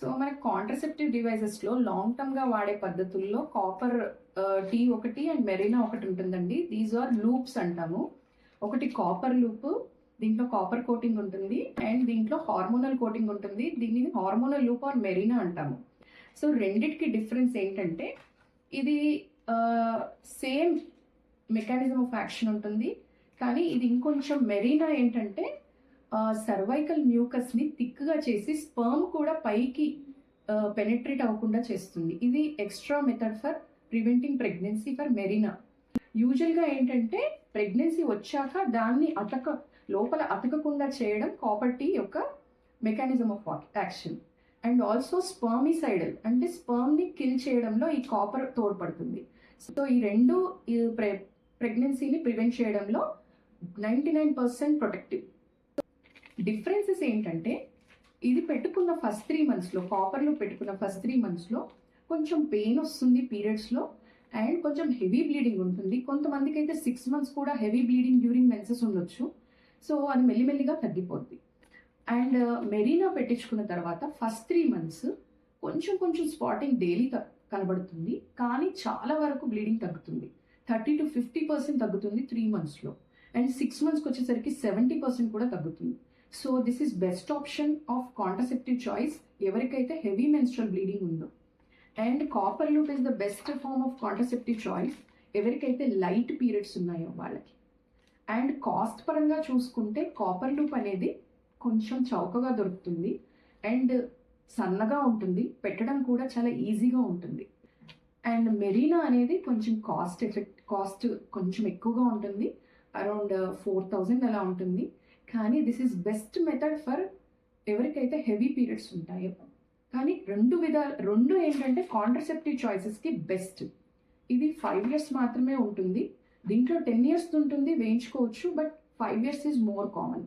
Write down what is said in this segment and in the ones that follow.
So మనకి contraceptive డివైజెస్లో long టర్మ్గా వాడే పద్ధతుల్లో కాపర్ టీ ఒకటి అండ్ మెరీనా ఒకటి ఉంటుందండి. దీస్ ఆర్ లూప్స్ అంటాము. ఒకటి కాపర్ లూప్, దీంట్లో కాపర్ కోటింగ్ ఉంటుంది అండ్ దీంట్లో హార్మోనల్ కోటింగ్ ఉంటుంది. దీనిని హార్మోనల్ లూప్ ఆర్ మెరీనా అంటాము. సో రెండిటికి డిఫరెన్స్ ఏంటంటే ఇది సేమ్ మెకానిజం ఆఫ్ యాక్షన్ ఉంటుంది, కానీ ఇది ఇంకొంచెం మెరీనా ఏంటంటే సర్వైకల్ మ్యూకస్ని థిక్గా చేసి స్పర్మ్ కూడా పైకి పెనిట్రేట్ అవ్వకుండా చేస్తుంది. ఇది extra method for preventing pregnancy for Mirena. యూజువల్గా ఏంటంటే ప్రెగ్నెన్సీ వచ్చాక దాన్ని లోపల అతకకుండా చేయడం కాపర్ టీ యొక్క mechanism of action. And also spermicidal అంటే స్పర్మ్ని కిల్ చేయడంలో ఈ కాపర్ తోడ్పడుతుంది. సో ఈ రెండు ప్రెగ్నెన్సీని ప్రివెంట్ చేయడంలో 99% ప్రొటెక్టివ్. డిఫరెన్సెస్ ఏంటంటే ఇది పెట్టుకున్న ఫస్ట్ 3 monthsలో, కాపర్లో పెట్టుకున్న ఫస్ట్ 3 monthsలో కొంచెం పెయిన్ వస్తుంది పీరియడ్స్లో అండ్ కొంచెం హెవీ బ్లీడింగ్ ఉంటుంది. కొంతమందికి అయితే 6 months కూడా హెవీ బ్లీడింగ్ డ్యూరింగ్ మెన్సెస్ ఉండొచ్చు. సో అది మెల్లిమెల్లిగా తగ్గిపోద్ది. అండ్ మెరీనా పెట్టించుకున్న తర్వాత ఫస్ట్ 3 months కొంచెం కొంచెం స్పాటింగ్ డైలీ కనబడుతుంది, కానీ చాలా వరకు బ్లీడింగ్ తగ్గుతుంది. 30 to 50% తగ్గుతుంది 3 monthsలో. అండ్ 6 monthsకి వచ్చేసరికి 70% కూడా తగ్గుతుంది. So this is best option of contraceptive choice ఎవరికైతే హెవీ మెన్స్ట్రల్ బ్లీడింగ్ ఉందో. And copper loop is the best form of contraceptive choice ఎవరికైతే లైట్ పీరియడ్స్ ఉన్నాయో వాళ్ళకి. అండ్ కాస్ట్ పరంగా చూసుకుంటే కాపర్ లూప్ అనేది కొంచెం చౌకగా దొరుకుతుంది అండ్ సన్నగా ఉంటుంది, పెట్టడం కూడా చాలా ఈజీగా ఉంటుంది. అండ్ మెరీనా అనేది కొంచెం కాస్ట్ కొంచెం ఎక్కువగా ఉంటుంది, అరౌండ్ 4,000 అలా ఉంటుంది. కానీ this is best method for ఎవరికైతే హెవీ పీరియడ్స్ ఉంటాయో. కానీ రెండు ఏంటంటే కాంట్రసెప్టివ్ చాయిసెస్కి బెస్ట్. ఇది 5 years మాత్రమే ఉంటుంది, దీంట్లో 10 years ఉంటుంది వేయించుకోవచ్చు, but 5 years is more common.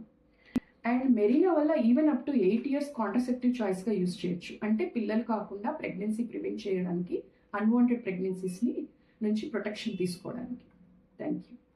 And Mirena వల్ల even up to 8 years contraceptive చాయిస్గా యూజ్ చేయొచ్చు. అంటే పిల్లలు కాకుండా ప్రెగ్నెన్సీ ప్రివెంట్ చేయడానికి, అన్వాంటెడ్ ప్రెగ్నెన్సీస్ని నుంచి ప్రొటెక్షన్ తీసుకోవడానికి. Thank you.